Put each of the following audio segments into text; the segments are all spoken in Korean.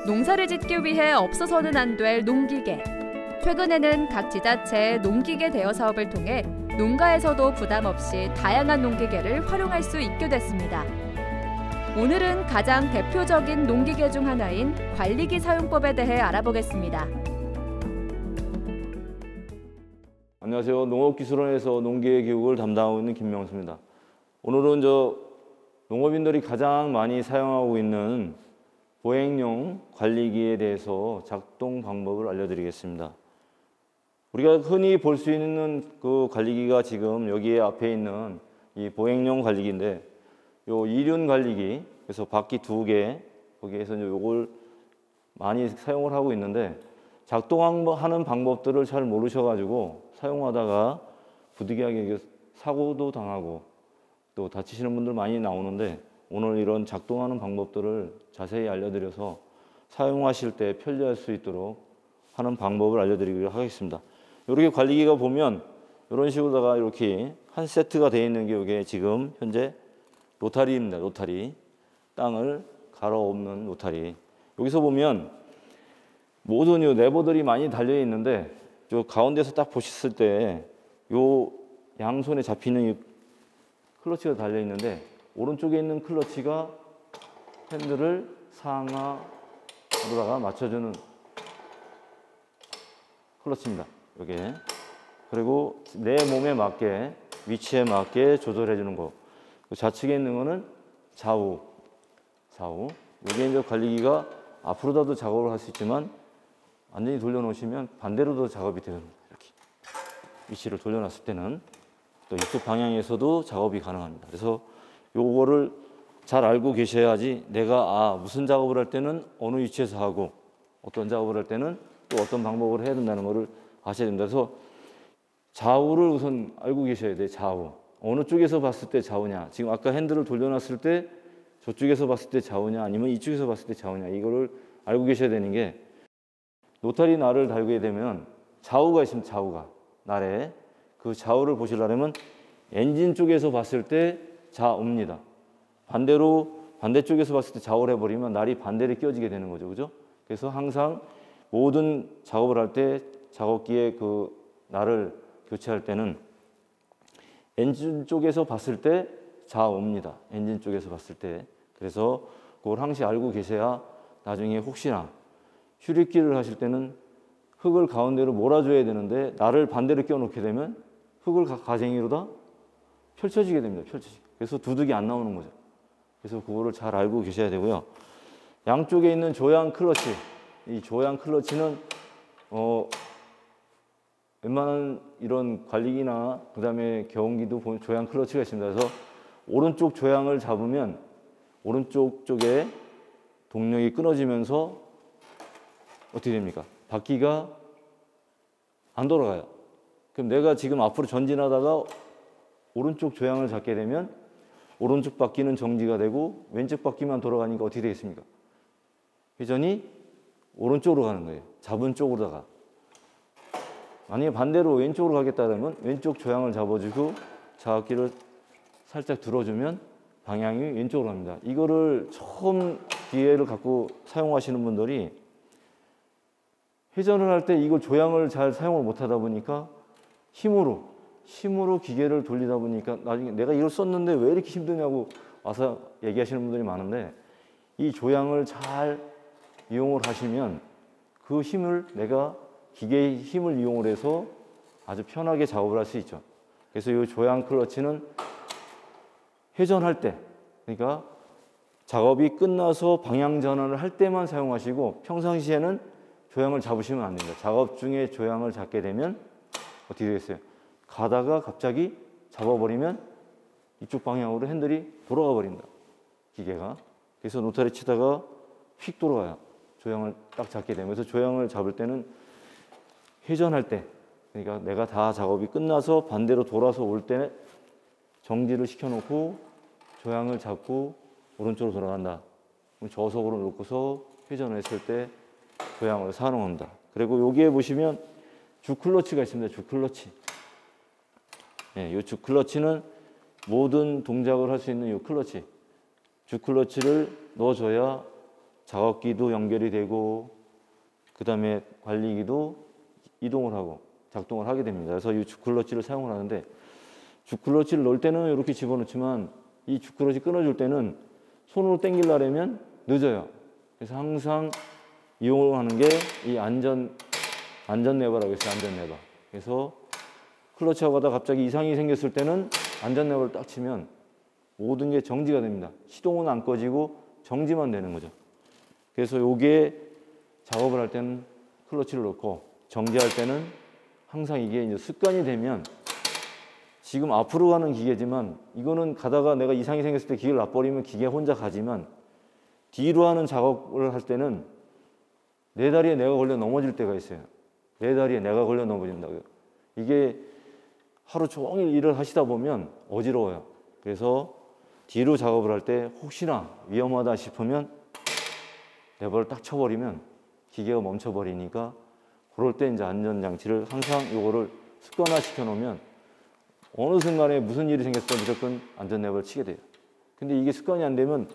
농사를 짓기 위해 없어서는 안 될 농기계. 최근에는 각 지자체의 농기계 대여 사업을 통해 농가에서도 부담 없이 다양한 농기계를 활용할 수 있게 됐습니다. 오늘은 가장 대표적인 농기계 중 하나인 관리기 사용법에 대해 알아보겠습니다. 안녕하세요. 농업기술원에서 농기계 교육을 담당하고 있는 김명수입니다. 오늘은 농업인들이 가장 많이 사용하고 있는 보행용 관리기에 대해서 작동 방법을 알려드리겠습니다. 우리가 흔히 볼 수 있는 그 관리기가 지금 여기에 앞에 있는 이 보행용 관리기인데, 요 이륜 관리기, 그래서 바퀴 2개, 거기에서 요걸 많이 사용을 하고 있는데, 작동하는 방법들을 잘 모르셔가지고 사용하다가 부득이하게 사고도 당하고 또 다치시는 분들 많이 나오는데, 오늘 이런 작동하는 방법들을 자세히 알려드려서 사용하실 때 편리할 수 있도록 하는 방법을 알려드리도록 하겠습니다. 이렇게 관리기가 보면 이런 식으로다가 이렇게 한 세트가 되어 있는 게 이게 지금 현재 로타리입니다. 로타리. 땅을 갈아엎는 로타리. 여기서 보면 모든 이 레버들이 많이 달려 있는데, 저 가운데서 딱 보셨을 때 요 양손에 잡히는 이 클러치가 달려 있는데, 오른쪽에 있는 클러치가 핸들을 상하로다가 맞춰주는 클러치입니다. 여기에. 그리고 내 몸에 맞게, 위치에 맞게 조절해 주는 거. 좌측에 있는 거는 좌우. 여기에 이제 관리기가 앞으로도 작업을 할 수 있지만, 완전히 돌려놓으시면 반대로도 작업이 되는 거예요. 이렇게 위치를 돌려놨을 때는 또 이쪽 방향에서도 작업이 가능합니다. 그래서 요거를 잘 알고 계셔야지 내가 무슨 작업을 할 때는 어느 위치에서 하고 어떤 작업을 할 때는 또 어떤 방법으로 해야 된다는 거를 아셔야 됩니다. 그래서 좌우를 우선 알고 계셔야 돼요. 좌우. 어느 쪽에서 봤을 때 좌우냐. 지금 아까 핸들을 돌려놨을 때 저쪽에서 봤을 때 좌우냐 아니면 이쪽에서 봤을 때 좌우냐. 이거를 알고 계셔야 되는 게, 로타리 날을 달게 되면 좌우가 있습니다. 좌우가. 날에. 그 좌우를 보시려면 엔진 쪽에서 봤을 때 좌우입니다. 반대로 반대쪽에서 봤을 때 좌우를 해버리면 날이 반대로 끼워지게 되는 거죠. 그죠? 그래서 항상 모든 작업을 할 때 작업기의 그 날을 교체할 때는 엔진 쪽에서 봤을 때 좌우입니다. 엔진 쪽에서 봤을 때. 그래서 그걸 항상 알고 계셔야 나중에 혹시나 휴릿기를 하실 때는 흙을 가운데로 몰아줘야 되는데 날을 반대로 끼워놓게 되면 흙을 가쟁이로다 펼쳐지게 됩니다. 펼쳐지게. 그래서 두둑이 안 나오는 거죠. 그래서 그거를 잘 알고 계셔야 되고요. 양쪽에 있는 조향 클러치, 이 조향 클러치는 웬만한 이런 관리기나 그다음에 경운기도 보면 조향 클러치가 있습니다. 그래서 오른쪽 조향을 잡으면 오른쪽 쪽에 동력이 끊어지면서 어떻게 됩니까? 바퀴가 안 돌아가요. 그럼 내가 지금 앞으로 전진하다가 오른쪽 조향을 잡게 되면 오른쪽 바퀴는 정지가 되고 왼쪽 바퀴만 돌아가니까 어떻게 되겠습니까? 회전이 오른쪽으로 가는 거예요. 잡은 쪽으로다가. 만약에 반대로 왼쪽으로 가겠다면 왼쪽 조향을 잡아주고 좌바퀴를 살짝 들어주면 방향이 왼쪽으로 갑니다. 이거를 처음 기회를 갖고 사용하시는 분들이 회전을 할 때 이걸 조향을 잘 사용을 못하다 보니까 힘으로 기계를 돌리다 보니까 나중에 내가 이걸 썼는데 왜 이렇게 힘드냐고 와서 얘기하시는 분들이 많은데, 이 조향을 잘 이용을 하시면 그 힘을 내가 기계의 힘을 이용을 해서 아주 편하게 작업을 할 수 있죠. 그래서 이 조향 클러치는 회전할 때, 그러니까 작업이 끝나서 방향 전환을 할 때만 사용하시고 평상시에는 조향을 잡으시면 안 됩니다. 작업 중에 조향을 잡게 되면 어떻게 되겠어요? 가다가 갑자기 잡아버리면 이쪽 방향으로 핸들이 돌아가 버립니다. 기계가. 그래서 노타리 치다가 휙 돌아가요. 조향을 딱 잡게 되면. 그래서 조향을 잡을 때는 회전할 때, 그러니까 내가 다 작업이 끝나서 반대로 돌아서 올 때 정지를 시켜놓고 조향을 잡고 오른쪽으로 돌아간다. 그럼 저속으로 놓고서 회전을 했을 때 조향을 사용합니다. 그리고 여기에 보시면 주클러치가 있습니다. 주클러치. 이 주클러치는 모든 동작을 할 수 있는 이 클러치. 주클러치를 넣어줘야 작업기도 연결이 되고 그 다음에 관리기도 이동을 하고 작동을 하게 됩니다. 그래서 이 주클러치를 사용을 하는데 주클러치를 넣을 때는 이렇게 집어넣지만 이 주클러치 끊어줄 때는 손으로 당기려면 늦어요. 그래서 항상 이용을 하는 게 이 안전 레버라고 했어요. 안전 레버. 그래서 클러치하고 가다 갑자기 이상이 생겼을 때는 안전 레버를 딱 치면 모든 게 정지가 됩니다. 시동은 안 꺼지고 정지만 되는 거죠. 그래서 요게 작업을 할 때는 클러치를 넣고 정지할 때는 항상 이게 이제 습관이 되면 지금 앞으로 가는 기계지만 이거는 가다가 내가 이상이 생겼을 때 기계를 놔버리면 기계 혼자 가지만 뒤로 하는 작업을 할 때는 내 다리에 내가 걸려 넘어질 때가 있어요. 내 다리에 내가 걸려 넘어진다고요. 이게 하루 종일 일을 하시다 보면 어지러워요. 그래서 뒤로 작업을 할 때 혹시나 위험하다 싶으면 레버를 딱 쳐버리면 기계가 멈춰버리니까 그럴 때 이제 안전장치를 항상 요거를 습관화 시켜놓으면 어느 순간에 무슨 일이 생겼을 때 무조건 안전 레버를 치게 돼요. 근데 이게 습관이 안 되면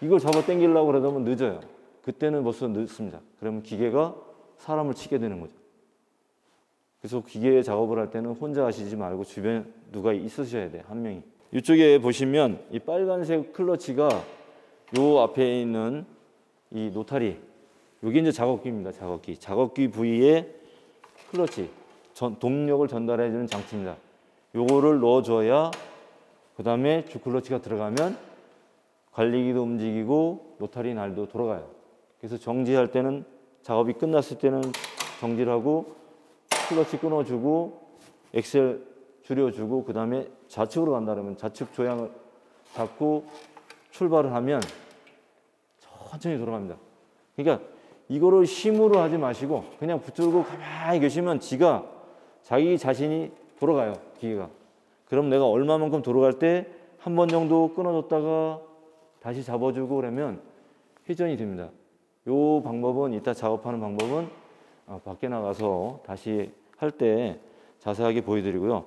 이걸 잡아 당기려고 그러다 보면 늦어요. 그때는 벌써 늦습니다. 그러면 기계가 사람을 치게 되는 거죠. 그래서 기계 작업을 할 때는 혼자 하시지 말고 주변에 누가 있으셔야 돼요. 한 명이. 이쪽에 보시면 이 빨간색 클러치가 요 앞에 있는 이 노타리, 이게 이제 작업기입니다. 작업기. 작업기 부위에 클러치, 동력을 전달해 주는 장치입니다. 요거를 넣어줘야 그 다음에 주클러치가 들어가면 관리기도 움직이고 노타리 날도 돌아가요. 그래서 정지할 때는 작업이 끝났을 때는 정지를 하고 클러치 끊어주고 엑셀 줄여주고 그 다음에 좌측으로 간다 그러면 좌측 조향을 잡고 출발을 하면 천천히 돌아갑니다. 그러니까 이거를 힘으로 하지 마시고 그냥 붙들고 가만히 계시면 자기 자신이 돌아가요. 기계가. 그럼 내가 얼마만큼 돌아갈 때 한 번 정도 끊어줬다가 다시 잡아주고 그러면 회전이 됩니다. 요 방법은 이따 작업하는 방법은 밖에 나가서 다시 할 때 자세하게 보여드리고요.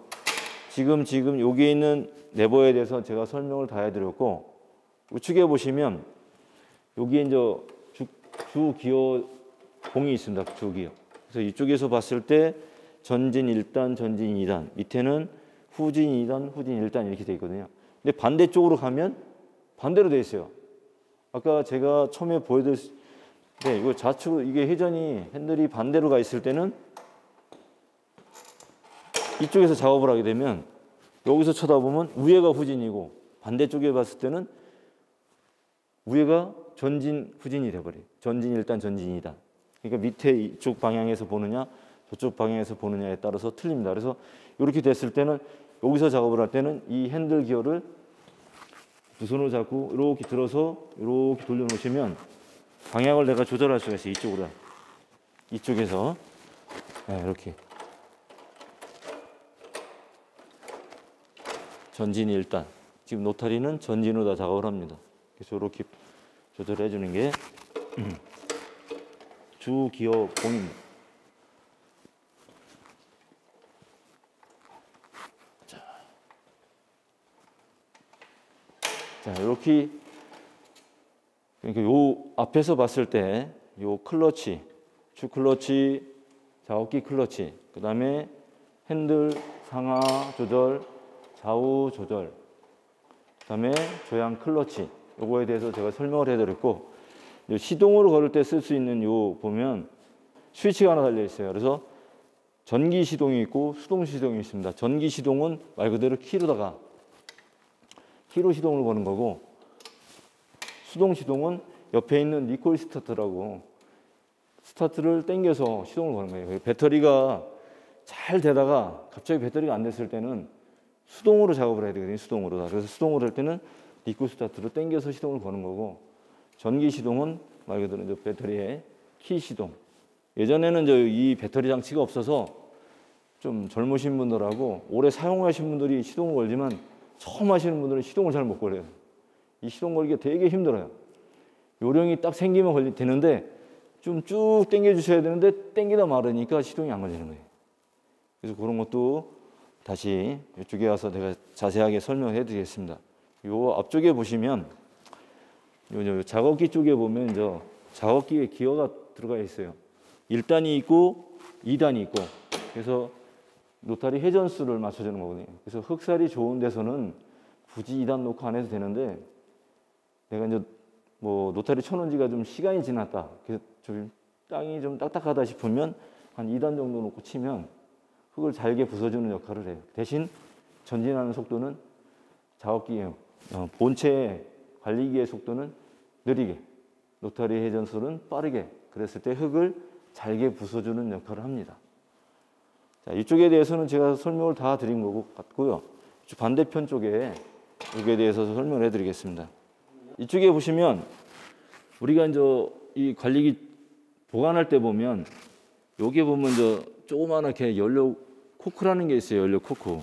지금 여기 있는 레버에 대해서 제가 설명을 다 해드렸고 우측에 보시면 여기에 이제 주 기어 공이 있습니다. 주 기어. 그래서 이쪽에서 봤을 때 전진 1단, 전진 2단, 밑에는 후진 2단, 후진 1단 이렇게 되어 있거든요. 근데 반대쪽으로 가면 반대로 되어 있어요. 아까 제가 처음에 보여드렸을 때 이거 좌측으로 이게 회전이 핸들이 반대로 가 있을 때는 이쪽에서 작업을 하게 되면 여기서 쳐다보면 위에가 후진이고 반대쪽에 봤을 때는 위에가 전진, 후진이 돼버려요. 전진 1단, 전진 2단. 그러니까 밑에 이쪽 방향에서 보느냐 저쪽 방향에서 보느냐에 따라서 틀립니다. 그래서 이렇게 됐을 때는 여기서 작업을 할 때는 이 핸들 기어를 두 손으로 잡고 이렇게 들어서 이렇게 돌려놓으시면 방향을 내가 조절할 수가 있어요. 이쪽으로. 이쪽에서 네, 이렇게 전진 1단. 지금 노타리는 전진으로 다 작업을 합니다. 그래서 이렇게 조절해 주는 게 주 기어 공입니다. 자, 이렇게 그러니까 요 앞에서 봤을 때 요 클러치, 주 클러치, 작업기 클러치, 그 다음에 핸들 상하 조절, 좌우 조절, 그 다음에 조향 클러치, 요거에 대해서 제가 설명을 해드렸고 시동으로 걸을 때 쓸 수 있는 요 보면 스위치가 하나 달려 있어요. 그래서 전기 시동이 있고 수동 시동이 있습니다. 전기 시동은 말 그대로 키로다가 키로 시동을 거는 거고 수동 시동은 옆에 있는 리콜 스타트라고 스타트를 당겨서 시동을 거는 거예요. 배터리가 잘 되다가 갑자기 배터리가 안 됐을 때는 수동으로 작업을 해야 되거든요. 수동으로. 그래서 수동으로 할 때는 리콜 스타트로 당겨서 시동을 거는 거고 전기 시동은 말 그대로 이제 배터리의 키 시동. 예전에는 이 배터리 장치가 없어서 좀 젊으신 분들하고 오래 사용하신 분들이 시동을 걸지만 처음 하시는 분들은 시동을 잘 못 걸어요. 이 시동 걸기가 되게 힘들어요. 요령이 딱 생기면 되는데 좀 쭉 당겨 주셔야 되는데 당기다 말으니까 시동이 안 걸리는 거예요. 그래서 그런 것도 다시 이쪽에 와서 내가 자세하게 설명해 드리겠습니다. 요 앞쪽에 보시면 요 작업기 쪽에 보면 작업기에 기어가 들어가 있어요. 1단이 있고 2단이 있고, 그래서 노타리 회전수를 맞춰주는 거거든요. 그래서 흑살이 좋은 데서는 굳이 2단 놓고 안 해도 되는데, 내가 이제 뭐 노타리 쳐놓은 지가 좀 시간이 지났다, 그래서 좀 땅이 좀 딱딱하다 싶으면 한 2단 정도 놓고 치면 흙을 잘게 부숴주는 역할을 해요. 대신 전진하는 속도는 작업기의 본체 관리기의 속도는 느리게, 노타리 회전수는 빠르게, 그랬을 때 흙을 잘게 부숴주는 역할을 합니다. 자, 이쪽에 대해서는 제가 설명을 다 드린 것 같고요. 반대편 쪽에 여기에 대해서 설명을 해드리겠습니다. 이쪽에 보시면 우리가 이제 이 관리기 보관할 때 보면 여기에 보면 저 조그맣게 연료 코크라는 게 있어요. 연료 코크.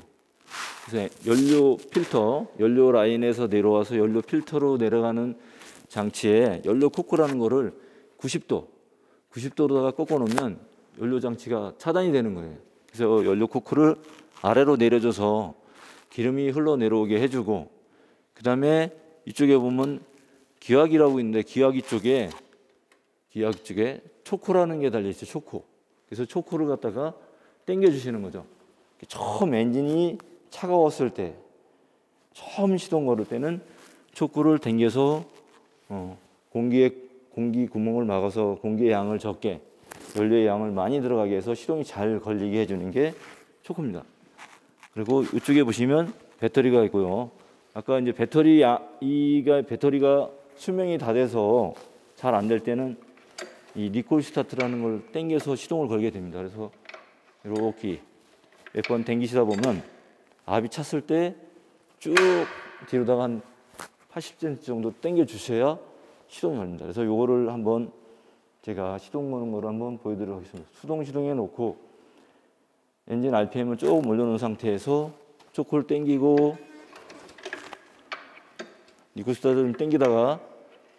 그래서 연료 필터, 연료 라인에서 내려와서 연료 필터로 내려가는 장치에 연료 코크라는 거를 90도로다가 꺾어 놓으면 연료 장치가 차단이 되는 거예요. 그래서 연료 코크를 아래로 내려줘서 기름이 흘러내려오게 해주고, 그 다음에 이쪽에 보면 기화기라고 있는데 기화기 쪽에 초코라는 게 달려있어요. 초코. 그래서 초코를 갖다가 당겨주시는 거죠. 처음 엔진이 차가웠을 때, 처음 시동 걸을 때는 초코를 당겨서 공기 구멍을 막아서 공기의 양을 적게, 연료의 양을 많이 들어가게 해서 시동이 잘 걸리게 해주는 게 초코입니다. 그리고 이쪽에 보시면 배터리가 있고요. 아까 이제 배터리가 수명이 다 돼서 잘 안 될 때는 이 리콜 스타트라는 걸 당겨서 시동을 걸게 됩니다. 그래서 이렇게 몇 번 당기시다 보면 압이 찼을 때 쭉 뒤로다가 한 80cm 정도 당겨 주셔야 시동이 걸립니다. 그래서 요거를 한번 제가 시동 거는 거를 한번 보여드리도록 하겠습니다. 시동해 놓고 엔진 RPM을 조금 올려놓은 상태에서 초크를 당기고 리콜 스타트를 당기다가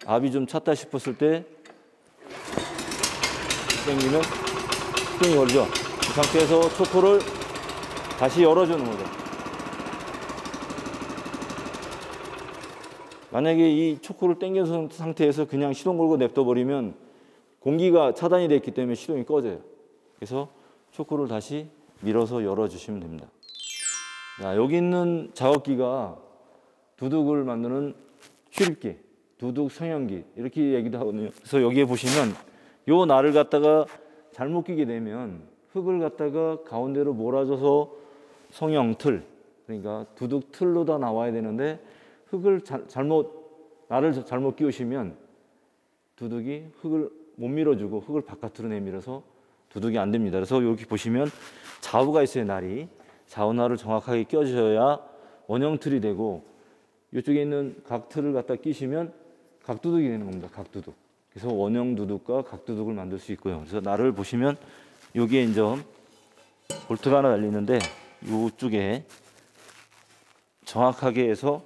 압이 좀 찼다 싶었을 때 당기면 시동이 걸리죠. 이 상태에서 초크를 다시 열어주는 거죠. 만약에 이 초크를 당겨놓은 상태에서 그냥 시동 걸고 냅둬버리면 공기가 차단이 됐기 때문에 시동이 꺼져요. 그래서 초크를 다시 밀어서 열어주시면 됩니다. 자, 여기 있는 작업기가 두둑을 만드는 휴립기, 두둑 성형기 이렇게 얘기도 하거든요. 그래서 여기에 보시면 요 날을 갖다가 잘못 끼게 되면 흙을 갖다가 가운데로 몰아줘서 성형 틀, 그러니까 두둑 틀로 다 나와야 되는데 흙을 날을 잘못 끼우시면 두둑이 흙을 못 밀어주고 흙을 바깥으로 내밀어서 두둑이 안 됩니다. 그래서 여기 보시면 좌우가 있어요. 날이 좌우날을 정확하게 껴주셔야 원형 틀이 되고, 이쪽에 있는 각 틀을 갖다 끼시면 각두둑이 되는 겁니다. 각두둑. 그래서 원형 두둑과 각두둑을 만들 수 있고요. 그래서 날을 보시면 여기에 이제 볼트가 하나 달리는데 이쪽에 정확하게 해서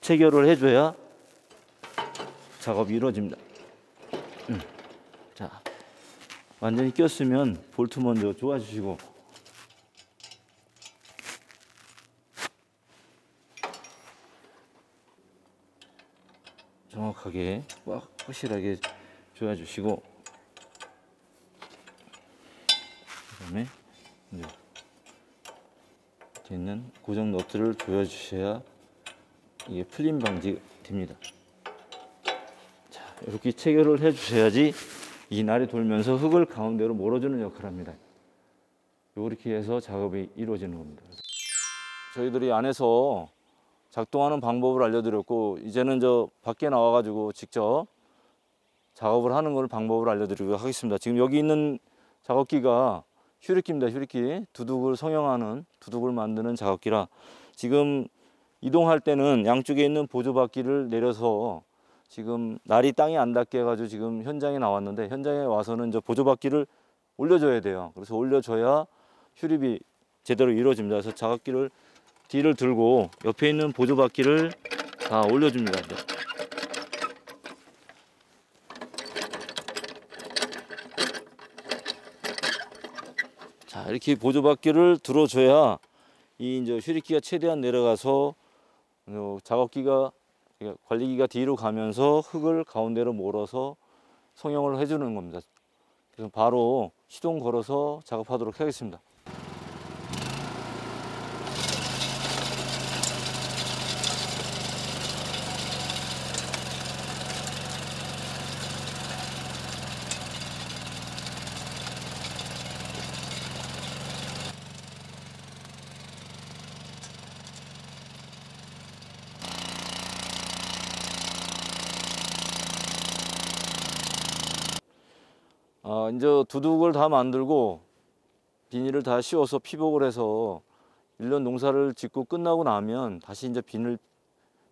체결을 해줘야 작업이 이루어집니다. 자, 완전히 꼈으면 볼트 먼저 조아주시고, 정확하게 꽉 확실하게 조아주시고, 그다음에 이제 뒤에 있는 고정 너트를 조여주셔야 이게 풀림 방지 됩니다. 자, 이렇게 체결을 해주셔야지 이 날이 돌면서 흙을 가운데로 몰아주는 역할을 합니다. 이렇게 해서 작업이 이루어지는 겁니다. 저희들이 안에서 작동하는 방법을 알려드렸고, 이제는 저 밖에 나와가지고 직접 작업을 하는 걸 방법을 알려드리도록 하겠습니다. 지금 여기 있는 작업기가 휴립기입니다. 휴립기. 두둑을 성형하는, 두둑을 만드는 작업기라 지금 이동할 때는 양쪽에 있는 보조바퀴를 내려서 지금 날이 땅에 안 닿게 해가지고 지금 현장에 나왔는데, 현장에 와서는 이제 보조바퀴를 올려줘야 돼요. 그래서 올려줘야 휴립이 제대로 이루어집니다. 그래서 작업기를 뒤를 들고 옆에 있는 보조바퀴를 다 올려줍니다. 자, 이렇게 보조바퀴를 들어줘야 이 이제 휴립기가 최대한 내려가서 작업기가, 관리기가 뒤로 가면서 흙을 가운데로 몰아서 성형을 해주는 겁니다. 그래서 바로 시동 걸어서 작업하도록 하겠습니다. 이제 두둑을 다 만들고 비닐을 다 씌워서 피복을 해서 1년 농사를 짓고 끝나고 나면 다시 이제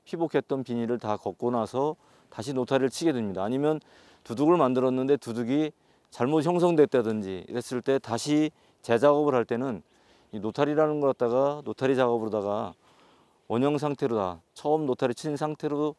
피복했던 비닐을 다 걷고 나서 다시 노타리를 치게 됩니다. 아니면 두둑을 만들었는데 두둑이 잘못 형성됐다든지 이랬을 때 다시 재작업을 할 때는 이 노타리라는 걸 갖다가 노타리 작업으로다가 원형 상태로 다 처음 노타리 친 상태로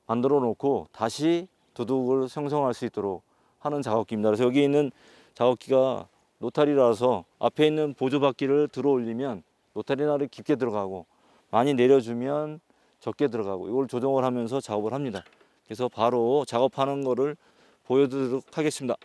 만들어 놓고 다시 두둑을 형성할 수 있도록 하는 작업기입니다. 그래서 여기 있는 작업기가 노타리라서 앞에 있는 보조바퀴를 들어 올리면 노타리 날이 깊게 들어가고 많이 내려주면 적게 들어가고 이걸 조정을 하면서 작업을 합니다. 그래서 바로 작업하는 거를 보여드리도록 하겠습니다.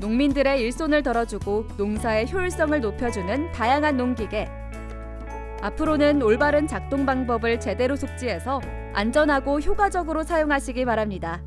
농민들의 일손을 덜어주고 농사의 효율성을 높여주는 다양한 농기계. 앞으로는 올바른 작동 방법을 제대로 숙지해서 안전하고 효과적으로 사용하시기 바랍니다.